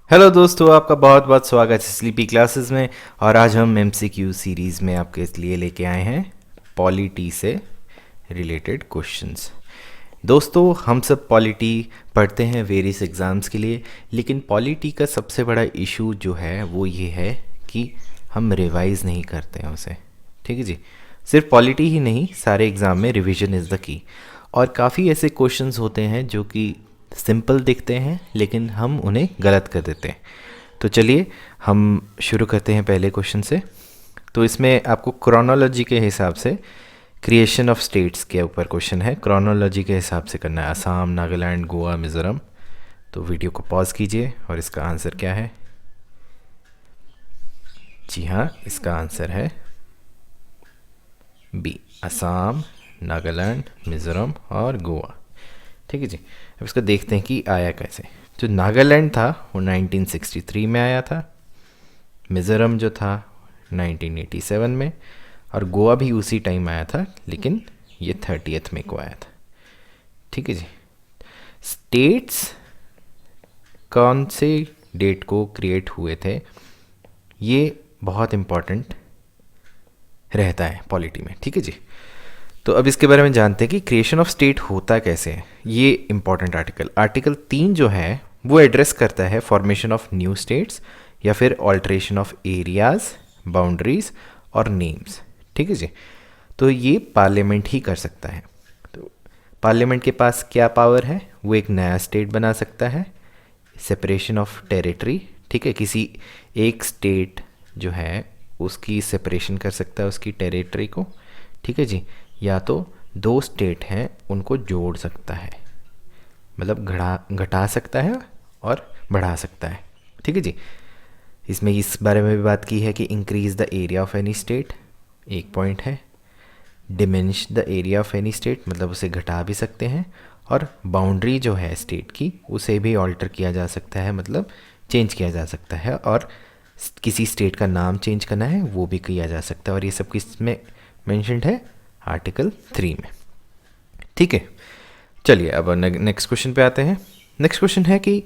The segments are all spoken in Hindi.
हेलो दोस्तों, आपका बहुत बहुत स्वागत है स्लीपी क्लासेस में। और आज हम एमसीक्यू सीरीज़ में आपके लिए लेके आए हैं पॉलिटी से रिलेटेड क्वेश्चंस। दोस्तों, हम सब पॉलिटी पढ़ते हैं वेरियस एग्ज़ाम्स के लिए, लेकिन पॉलिटी का सबसे बड़ा इशू जो है वो ये है कि हम रिवाइज़ नहीं करते हैं उसे। ठीक है जी। सिर्फ पॉलिटी ही नहीं, सारे एग्ज़ाम में रिवीजन इज़ द की। और काफ़ी ऐसे क्वेश्चंस होते हैं जो कि सिंपल दिखते हैं लेकिन हम उन्हें गलत कर देते हैं। तो चलिए हम शुरू करते हैं पहले क्वेश्चन से। तो इसमें आपको क्रोनोलॉजी के हिसाब से क्रिएशन ऑफ स्टेट्स के ऊपर क्वेश्चन है। क्रोनोलॉजी के हिसाब से करना है, असम, नागालैंड, गोवा, मिज़ोरम। तो वीडियो को पॉज कीजिए और इसका आंसर क्या है। जी हाँ, इसका आंसर है बी, असम, नागालैंड, मिज़ोरम और गोवा। ठीक है जी। अब इसको देखते हैं कि आया कैसे। जो नागालैंड था वो 1963 में आया था, मिज़ोरम जो था 1987 में, और गोवा भी उसी टाइम आया था, लेकिन ये 30th में को आया था। ठीक है जी। स्टेट्स कौन से डेट को क्रिएट हुए थे, ये बहुत इम्पॉर्टेंट रहता है पॉलिटी में। ठीक है जी। तो अब इसके बारे में जानते हैं कि क्रिएशन ऑफ स्टेट होता कैसे है। ये इंपॉर्टेंट आर्टिकल 3 जो है वो एड्रेस करता है फॉर्मेशन ऑफ न्यू स्टेट्स या फिर ऑल्ट्रेशन ऑफ एरियाज, बाउंड्रीज और नेम्स। ठीक है जी। तो ये पार्लियामेंट ही कर सकता है। तो पार्लियामेंट के पास क्या पावर है, वो एक नया स्टेट बना सकता है, सेपरेशन ऑफ टेरिटरी। ठीक है, किसी एक स्टेट जो है उसकी सेपरेशन कर सकता है उसकी टेरिटरी को। ठीक है जी। या तो दो स्टेट हैं उनको जोड़ सकता है, मतलब घटा सकता है और बढ़ा सकता है। ठीक है जी। इसमें इस बारे में भी बात की है कि increase the area of any state, एक पॉइंट है। Diminish the area of any state, मतलब उसे घटा भी सकते हैं। और बाउंड्री जो है स्टेट की उसे भी ऑल्टर किया जा सकता है, मतलब चेंज किया जा सकता है। और किसी स्टेट का नाम चेंज करना है वो भी किया जा सकता है। और ये सब किस में मेंशन्ड है, आर्टिकल 3 में। ठीक है, चलिए अब नेक्स्ट क्वेश्चन पे आते हैं। नेक्स्ट क्वेश्चन है कि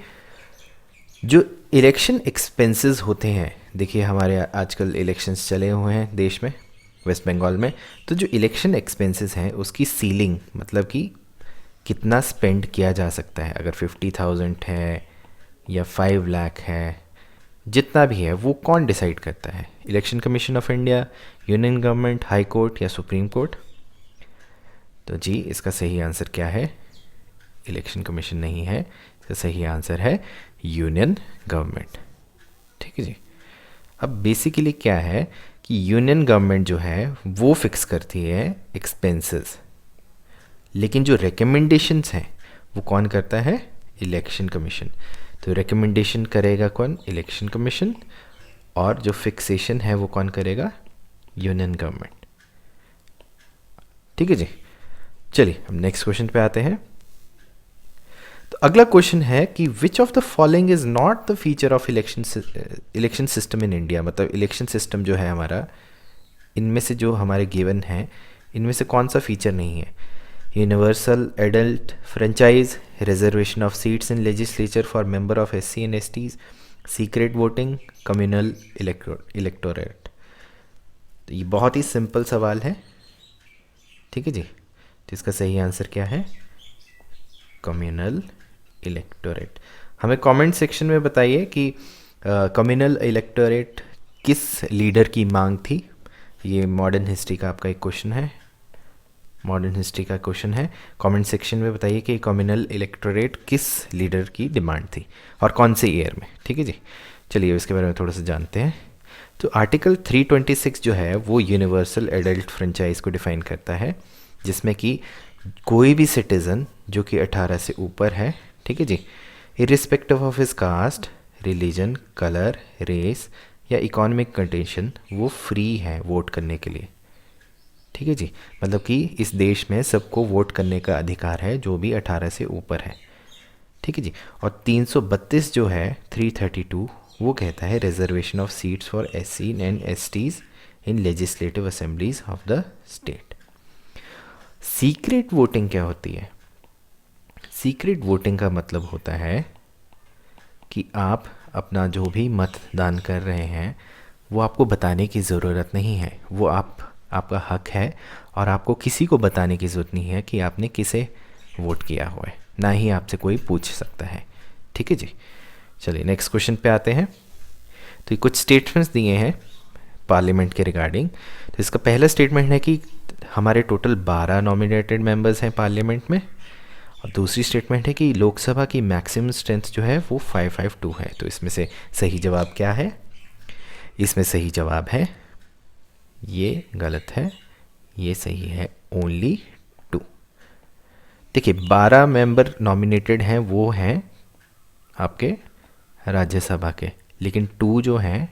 जो इलेक्शन एक्सपेंसेस होते हैं, देखिए हमारे आजकल इलेक्शंस चले हुए हैं देश में, वेस्ट बंगाल में। तो जो इलेक्शन एक्सपेंसेस हैं उसकी सीलिंग, मतलब कि कितना स्पेंड किया जा सकता है, अगर 50,000 है या 5 लाख है, जितना भी है वो कौन डिसाइड करता है? Election commission of India, union government, high court या सुप्रीम कोर्ट? तो जी, इसका सही आंसर क्या है? इलेक्शन कमीशन नहीं है, इसका सही आंसर है यूनियन गवर्नमेंट। ठीक है जी। अब बेसिकली क्या है कि यूनियन गवर्नमेंट जो है वो फिक्स करती है एक्सपेंसेस, लेकिन जो रिकमेंडेशंस हैं वो कौन करता है? Election commission. तो रिकमेंडेशन करेगा कौन? Election commission. और जो फिक्सेशन है वो कौन करेगा? Union government. ठीक है जी। चलिए हम नेक्स्ट क्वेश्चन पे आते हैं। तो अगला क्वेश्चन है कि which of the following is not the feature of election system in India. मतलब इलेक्शन सिस्टम जो है हमारा, इनमें से जो हमारे गिवन है इनमें से कौन सा फीचर नहीं है? Universal adult franchise, reservation of seats in legislature for member of SC and STs, secret voting, communal electorate. तो ये बहुत ही सिंपल सवाल है। ठीक है जी। तो इसका सही आंसर क्या है? Communal electorate. हमें कमेंट सेक्शन में बताइए कि कम्युनल इलेक्टोरेट किस लीडर की मांग थी। ये मॉडर्न हिस्ट्री का आपका एक क्वेश्चन है, मॉडर्न हिस्ट्री का क्वेश्चन है। कमेंट सेक्शन में बताइए कि कम्युनल इलेक्टोरेट किस लीडर की डिमांड थी और कौन से ईयर में। ठीक है जी। चलिए इसके बारे में थोड़ा सा जानते हैं। तो आर्टिकल 326 जो है वो यूनिवर्सल एडल्ट फ्रेंचाइज को डिफाइन करता है, जिसमें कि कोई भी सिटीज़न जो कि 18 से ऊपर है, ठीक है जी, irrespective of his caste, religion, colour, race या इकोनॉमिक कंडीशन, वो फ्री है वोट करने के लिए। ठीक है जी। मतलब कि इस देश में सबको वोट करने का अधिकार है जो भी 18 से ऊपर है। ठीक है जी। और 332 जो है 332 वो कहता है reservation of seats for SC and STs in legislative assemblies of the state. Secret voting क्या होती है? सीक्रेट वोटिंग का मतलब होता है कि आप अपना जो भी मतदान कर रहे हैं वो आपको बताने की ज़रूरत नहीं है, वो आपका हक है और आपको किसी को बताने की ज़रूरत नहीं है कि आपने किसे वोट किया हुआ है, ना ही आपसे कोई पूछ सकता है। ठीक है जी, चलिए नेक्स्ट क्वेश्चन पे आते हैं। तो ये कुछ स्टेटमेंट्स दिए हैं पार्लियामेंट के रिगार्डिंग। तो इसका पहला स्टेटमेंट है कि हमारे टोटल 12 नॉमिनेटेड मेंबर्स हैं पार्लियामेंट में, और दूसरी स्टेटमेंट है कि लोकसभा की मैक्सिमम स्ट्रेंथ जो है वो 552 है। तो इसमें से सही जवाब क्या है? इसमें सही जवाब है, ये गलत है, ये सही है, ओनली 2। देखिए 12 मेंबर नॉमिनेटेड हैं वो हैं आपके राज्यसभा के, लेकिन 2 जो हैं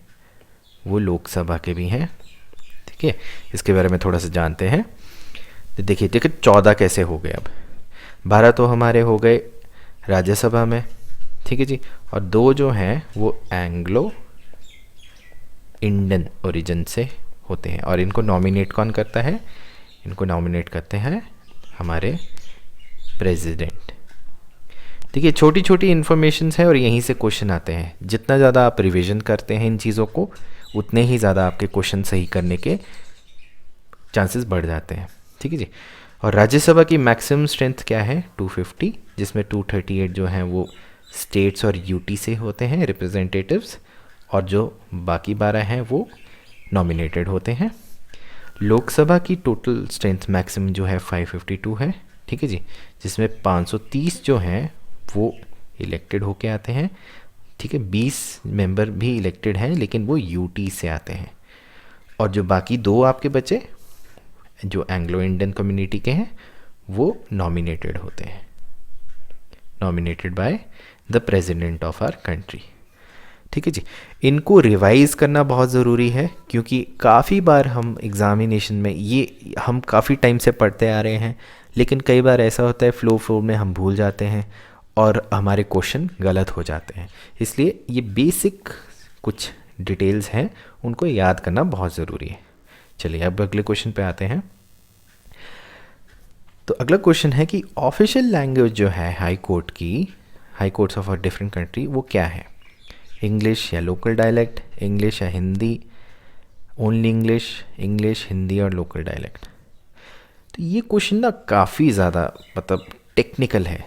वो लोकसभा के भी हैं। ठीक है, इसके बारे में थोड़ा सा जानते हैं। तो देखिए 14 कैसे हो गए? अब 12 तो हमारे हो गए राज्यसभा में, ठीक है जी, और 2 जो हैं वो एंग्लो इंडियन ओरिजिन से होते हैं। और इनको नॉमिनेट कौन करता है? इनको नॉमिनेट करते हैं हमारे प्रेसिडेंट। देखिए छोटी छोटी इन्फॉर्मेशंस है और यहीं से क्वेश्चन आते हैं। जितना ज़्यादा आप रिवीजन करते हैं इन चीज़ों को, उतने ही ज़्यादा आपके क्वेश्चन सही करने के चांसेस बढ़ जाते हैं। ठीक है जी। और राज्यसभा की मैक्सिमम स्ट्रेंथ क्या है? 250, जिसमें 238 जो हैं वो स्टेट्स और यूटी से होते हैं रिप्रेजेंटेटिव्स, और जो बाकी 12 हैं वो नॉमिनेटेड होते हैं। लोकसभा की टोटल स्ट्रेंथ मैक्सिमम जो है 552 है, ठीक है जी, जिसमें 530 जो हैं वो इलेक्टेड होके आते हैं। ठीक है, 20 मेंबर भी इलेक्टेड हैं लेकिन वो यूटी से आते हैं, और जो बाकी 2 आपके बचे जो एंग्लो इंडियन कम्युनिटी के हैं वो नॉमिनेटेड होते हैं, nominated by the president of our country. ठीक है जी। इनको रिवाइज़ करना बहुत ज़रूरी है, क्योंकि काफ़ी बार हम एग्ज़ामिनेशन में ये हम काफ़ी टाइम से पढ़ते आ रहे हैं, लेकिन कई बार ऐसा होता है फ्लो में हम भूल जाते हैं और हमारे क्वेश्चन गलत हो जाते हैं। इसलिए ये बेसिक कुछ डिटेल्स हैं, उनको याद करना बहुत ज़रूरी है। चलिए अब अगले क्वेश्चन पे आते हैं। तो अगला क्वेश्चन है कि ऑफिशियल लैंग्वेज जो है हाई कोर्ट की, high courts of a different country, वो क्या है? इंग्लिश या लोकल डायलेक्ट, इंग्लिश या Hindi, only English, English, Hindi और लोकल डायलेक्ट। तो ये क्वेश्चन ना काफ़ी ज़्यादा मतलब टेक्निकल है।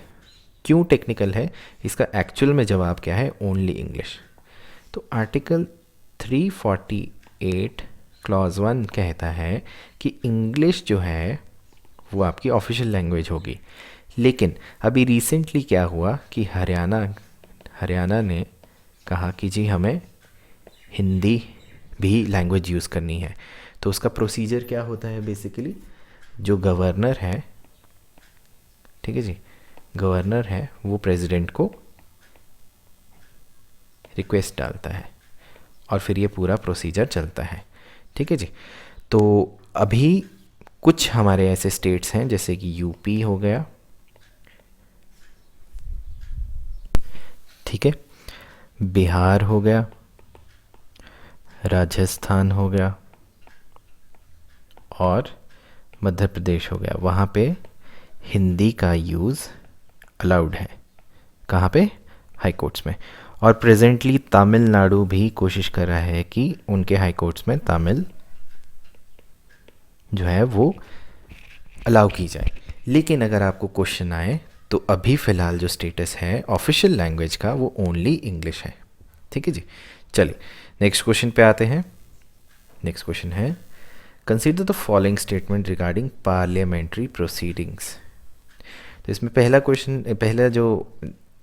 क्यों टेक्निकल है? इसका एक्चुअल में जवाब क्या है? Only English. तो आर्टिकल 348 क्लॉज 1 कहता है कि इंग्लिश जो है वो आपकी ऑफिशियल लैंग्वेज होगी, लेकिन अभी रिसेंटली क्या हुआ कि हरियाणा ने कहा कि जी हमें हिंदी भी लैंग्वेज यूज़ करनी है। तो उसका प्रोसीजर क्या होता है? बेसिकली जो गवर्नर है, ठीक है जी, गवर्नर है वो प्रेसिडेंट को रिक्वेस्ट डालता है और फिर ये पूरा प्रोसीजर चलता है। ठीक है जी। तो अभी कुछ हमारे ऐसे स्टेट्स हैं जैसे कि यूपी हो गया, ठीक है, बिहार हो गया, राजस्थान हो गया और मध्य प्रदेश हो गया। वहाँ पे हिंदी का यूज़ अलाउड है। कहाँ पे? हाई कोर्ट्स में। और प्रेजेंटली तमिलनाडु भी कोशिश कर रहा है कि उनके हाई कोर्ट्स में तमिल जो है वो अलाउ की जाए। लेकिन अगर आपको क्वेश्चन आए तो अभी फ़िलहाल जो स्टेटस है ऑफिशियल लैंग्वेज का वो ओनली इंग्लिश है। ठीक है जी। चलिए नेक्स्ट क्वेश्चन पे आते हैं। नेक्स्ट क्वेश्चन है consider the following statement regarding parliamentary proceedings. तो इसमें पहला जो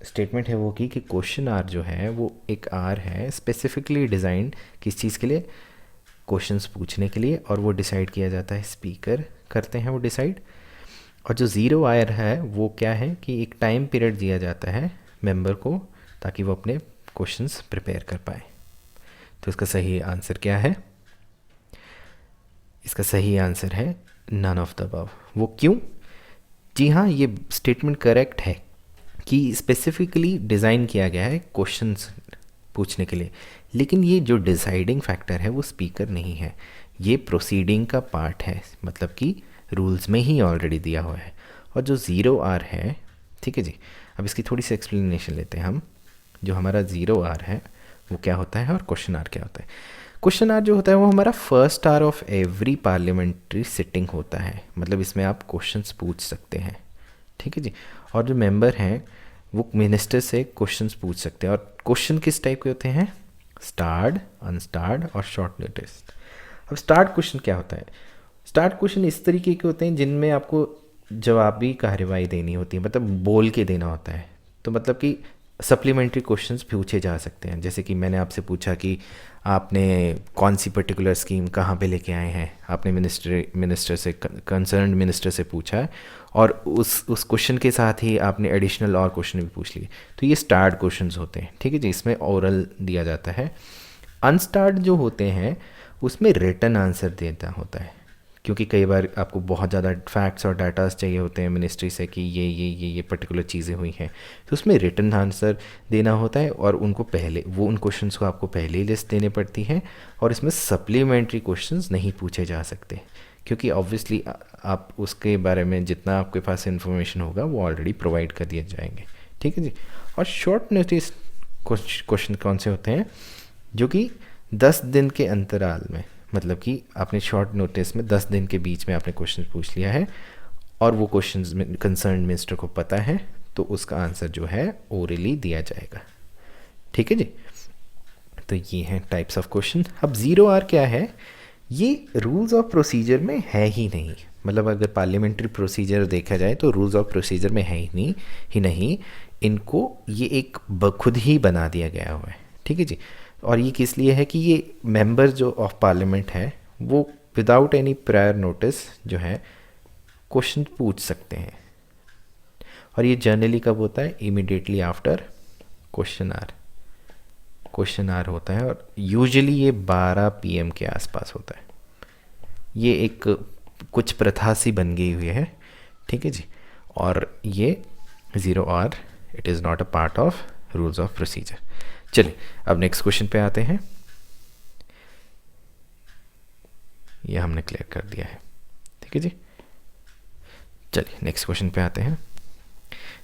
स्टेटमेंट है वो कि क्वेश्चन आर जो है वो एक आर है स्पेसिफिकली डिज़ाइंड किस चीज़ के लिए? क्वेश्चंस पूछने के लिए, और वो डिसाइड किया जाता है, स्पीकर करते हैं वो डिसाइड। और जो 0 आयर है वो क्या है कि एक टाइम पीरियड दिया जाता है मेंबर को ताकि वो अपने क्वेश्चंस प्रिपेयर कर पाए। तो इसका सही आंसर क्या है? इसका सही आंसर है नन ऑफ द अबव। वो क्यों? जी हाँ, ये स्टेटमेंट करेक्ट है कि स्पेसिफिकली डिज़ाइन किया गया है क्वेश्चंस पूछने के लिए, लेकिन ये जो डिसाइडिंग फैक्टर है वो स्पीकर नहीं है, ये प्रोसीडिंग का पार्ट है, मतलब कि रूल्स में ही ऑलरेडी दिया हुआ है। और जो 0 आर है, ठीक है जी, अब इसकी थोड़ी सी एक्सप्लेनेशन लेते हैं हम। जो हमारा 0R है वो क्या होता है और क्वेश्चन आर क्या होता है। क्वेश्चन आर जो होता है वो हमारा first hour of every parliamentary sitting होता है, मतलब इसमें आप क्वेश्चंस पूछ सकते हैं, ठीक है जी। और जो मेंबर हैं वो मिनिस्टर से क्वेश्चंस पूछ सकते हैं, और क्वेश्चन किस टाइप के होते हैं, स्टार्ड, अनस्टार्ड और शॉर्ट नोटिस। अब स्टार्ट क्वेश्चन क्या होता है, स्टार्ट क्वेश्चन इस तरीके के होते हैं जिनमें आपको जवाबी कार्यवाही देनी होती है, मतलब बोल के देना होता है। तो मतलब कि सप्लीमेंट्री क्वेश्चंस पूछे जा सकते हैं, जैसे कि मैंने आपसे पूछा कि आपने कौन सी पर्टिकुलर स्कीम कहाँ पे लेके आए हैं, आपने मिनिस्टर से, कंसर्न मिनिस्टर से पूछा है, और उस क्वेश्चन के साथ ही आपने एडिशनल और क्वेश्चन भी पूछ लिए, तो ये स्टार्ड क्वेश्चंस होते हैं, ठीक है जी। इसमें ओरल दिया जाता है। अनस्टार्ड जो होते हैं उसमें रिटन आंसर देना होता है, क्योंकि कई बार आपको बहुत ज़्यादा फैक्ट्स और डाटास चाहिए होते हैं मिनिस्ट्री से कि ये पर्टिकुलर चीज़ें हुई हैं, तो उसमें रिटन आंसर देना होता है, और उनको पहले उन क्वेश्चंस को आपको पहले ही लिस्ट देनी पड़ती है, और इसमें सप्लीमेंट्री क्वेश्चंस नहीं पूछे जा सकते, क्योंकि ऑब्वियसली आप उसके बारे में जितना आपके पास इन्फॉर्मेशन होगा वो ऑलरेडी प्रोवाइड कर दिए जाएंगे, ठीक है जी। और शॉर्ट नोटिस क्वेश्चन कौन से होते हैं, जो कि 10 दिन के अंतराल में, मतलब कि आपने शॉर्ट नोटिस में 10 दिन के बीच में आपने क्वेश्चन पूछ लिया है, और वो क्वेश्चंस में कंसर्न मिनिस्टर को पता है, तो उसका आंसर जो है ओरली दिया जाएगा, ठीक है जी। तो ये हैं टाइप्स ऑफ क्वेश्चन। अब 0R क्या है, ये रूल्स ऑफ प्रोसीजर में है ही नहीं, मतलब अगर पार्लियामेंट्री प्रोसीजर देखा जाए तो रूल्स ऑफ प्रोसीजर में है ही नहीं, इनको ये एक खुद ही बना दिया गया हुआ है, ठीक है जी। और ये किस लिए है कि ये मेंबर जो ऑफ पार्लियामेंट है वो विदाउट एनी प्रायर नोटिस जो है क्वेश्चन पूछ सकते हैं, और ये जनरली कब होता है, इमीडिएटली आफ्टर क्वेश्चन आर होता है, और यूजुअली ये 12 PM के आसपास होता है। ये एक कुछ प्रथा सी बन गई हुई है, ठीक है जी। और ये 0R it is not a part of rules of procedure. चलिए अब नेक्स्ट क्वेश्चन पे आते हैं, ये हमने क्लियर कर दिया है, ठीक है जी। चलिए नेक्स्ट क्वेश्चन पे आते हैं।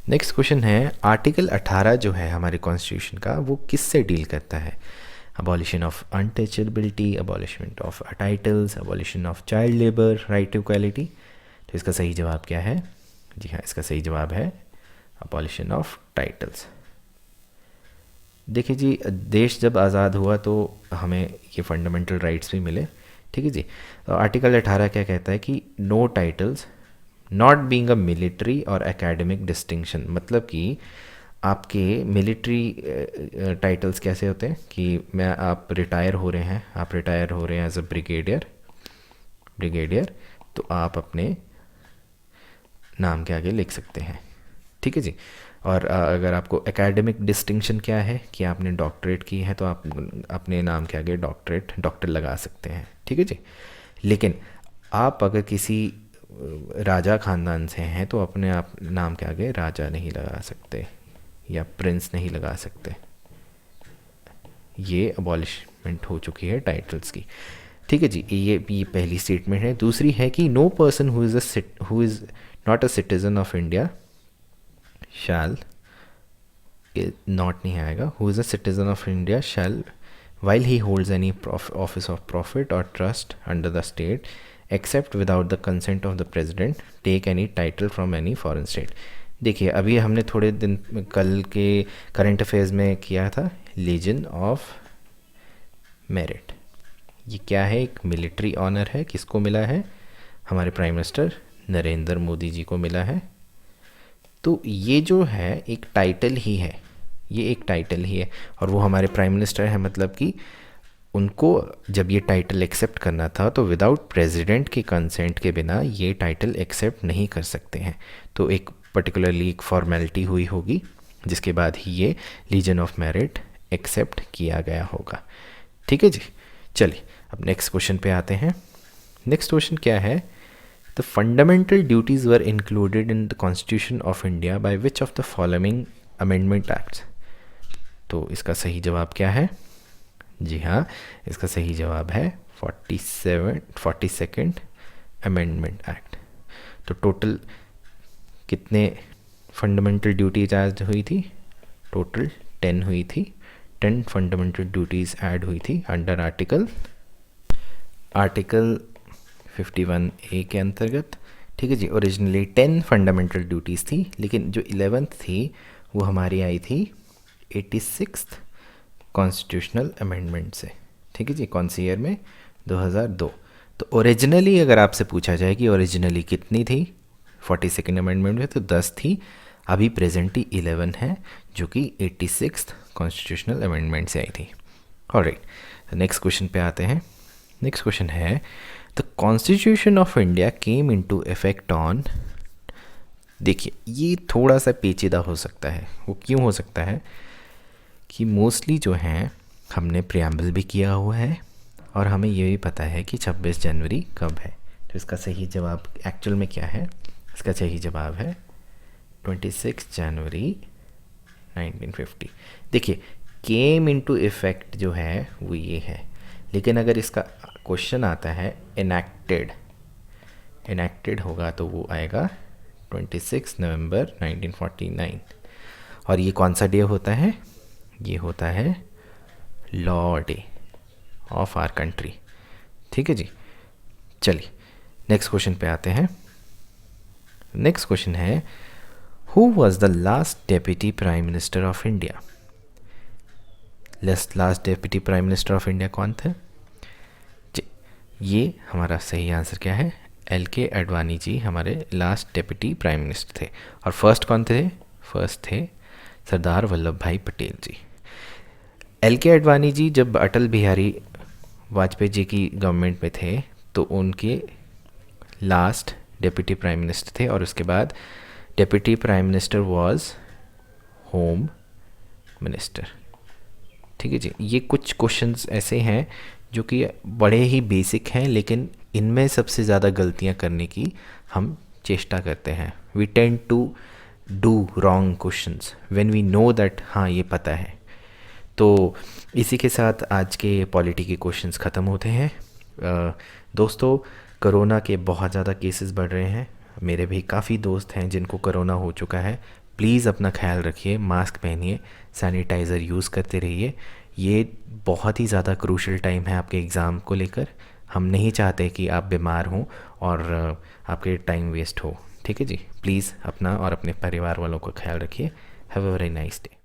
नेक्स्ट क्वेश्चन है आर्टिकल 18 जो है हमारे कॉन्स्टिट्यूशन का, वो किससे डील करता है, abolition of untouchability, abolishment of titles, abolition of child labour, right to equality. तो इसका सही जवाब क्या है, जी हाँ, इसका सही जवाब है अबॉलिशन ऑफ टाइटल्स। देखिए जी, देश जब आज़ाद हुआ तो हमें ये फंडामेंटल राइट्स भी मिले, ठीक है जी। तो आर्टिकल 18 क्या कहता है कि no titles not being a military और एकेडमिक डिस्टिंक्शन, मतलब कि आपके मिलिट्री टाइटल्स कैसे होते हैं कि आप रिटायर हो रहे हैं एज अ ब्रिगेडियर, तो आप अपने नाम के आगे लिख सकते हैं, ठीक है जी। और अगर आपको एकेडमिक डिस्टिंक्शन क्या है कि आपने डॉक्टरेट की है, तो आप अपने नाम के आगे डॉक्टर लगा सकते हैं, ठीक है जी। लेकिन आप अगर किसी राजा ख़ानदान से हैं तो अपने आप नाम के आगे राजा नहीं लगा सकते या प्रिंस नहीं लगा सकते। ये अबॉलिशमेंट हो चुकी है टाइटल्स की, ठीक है जी। ये पहली स्टेटमेंट है। दूसरी है कि no person who is not a citizen of India shall, not नहीं आएगा, who is a citizen of India shall while he holds any office of profit or trust under the state except without the consent of the president take any title from any foreign state। देखिए अभी हमने थोड़े दिन कल के करंट अफेयर्स में किया था लीजन ऑफ मेरिट। ये क्या है, एक मिलिट्री ऑनर है, किसको मिला है, हमारे प्राइम मिनिस्टर नरेंद्र मोदी जी को मिला है। तो ये जो है एक टाइटल ही है, ये एक टाइटल ही है, और वो हमारे प्राइम मिनिस्टर है, मतलब कि उनको जब ये टाइटल एक्सेप्ट करना था तो विदाउट प्रेसिडेंट के कंसेंट के बिना ये टाइटल एक्सेप्ट नहीं कर सकते हैं। तो एक पर्टिकुलरली एक फॉर्मेलिटी हुई होगी जिसके बाद ही ये लीजन ऑफ मेरिट एक्सेप्ट किया गया होगा, ठीक है जी। चलिए अब नेक्स्ट क्वेश्चन पे आते हैं। नेक्स्ट क्वेश्चन क्या है, the fundamental duties were included in the constitution of India by which of the following amendment acts. तो इसका सही जवाब क्या है, जी हाँ, इसका सही जवाब है 42nd अमेंडमेंट एक्ट। तो टोटल कितने फंडामेंटल ड्यूटीज आज हुई थी, टोटल 10 हुई थी, 10 फंडामेंटल ड्यूटीज़ ऐड हुई थी अंडर आर्टिकल 51A के अंतर्गत। ठीक है जी, ओरिजिनली 10 फंडामेंटल ड्यूटीज़ थी, लेकिन जो 11th थी वो हमारी आई थी 86th कॉन्स्टिट्यूशनल अमेंडमेंट से। ठीक है जी, कौन सी ईयर में? 2002। तो ओरिजिनली अगर आपसे पूछा जाए कि ओरिजिनली कितनी थी 42nd अमेंडमेंट में, तो 10 थी। अभी प्रेजेंटली 11 है, जो कि 86th कॉन्स्टिट्यूशनल अमेंडमेंट से आई थी। ऑलराइट, तो नेक्स्ट क्वेश्चन पे आते हैं। नेक्स्ट क्वेश्चन है, the constitution of India came into effect on. देखिए, ये थोड़ा सा पेचीदा हो सकता है। वो क्यों हो सकता है कि मोस्टली जो हैं हमने प्रियम्बल भी किया हुआ है और हमें ये भी पता है कि 26 जनवरी कब है। तो इसका सही जवाब एक्चुअल में क्या है? इसका सही जवाब है 26 जनवरी 1950। देखिए, केम इनटू इफेक्ट जो है वो ये है, लेकिन अगर इसका क्वेश्चन आता है इनैक्टेड होगा तो वो आएगा 26 नवंबर 1949। और ये कौन सा डे होता है? ये होता है law day of our country. ठीक है जी, चलिए नेक्स्ट क्वेश्चन पे आते हैं। नेक्स्ट क्वेश्चन है, who was the last deputy prime minister of India? Last deputy prime minister of India कौन थे जी? ये हमारा सही आंसर क्या है? LK अडवाणी जी हमारे लास्ट डेप्यूटी प्राइम मिनिस्टर थे। और फर्स्ट कौन थे? फर्स्ट थे सरदार वल्लभ भाई पटेल जी। LK अडवाणी जी जब अटल बिहारी वाजपेयी जी की गवर्नमेंट में थे तो उनके लास्ट डेप्यूटी प्राइम मिनिस्टर थे, और उसके बाद deputy prime minister was home minister. ठीक है जी, ये कुछ क्वेश्चंस ऐसे हैं जो कि बड़े ही बेसिक हैं, लेकिन इनमें सबसे ज़्यादा गलतियां करने की हम चेष्टा करते हैं। We tend to do wrong questions when we know that हाँ ये पता है। तो इसी के साथ आज के पॉलिटी के क्वेश्चंस ख़त्म होते हैं। दोस्तों, कोरोना के बहुत ज़्यादा केसेस बढ़ रहे हैं। मेरे भी काफ़ी दोस्त हैं जिनको कोरोना हो चुका है। प्लीज़ अपना ख्याल रखिए, मास्क पहनिए, सैनिटाइज़र यूज़ करते रहिए। ये बहुत ही ज़्यादा क्रूशल टाइम है आपके एग्ज़ाम को लेकर। हम नहीं चाहते कि आप बीमार हों और आपके टाइम वेस्ट हो। ठीक है जी, प्लीज़ अपना और अपने परिवार वालों का ख्याल रखिए। Have a very nice day.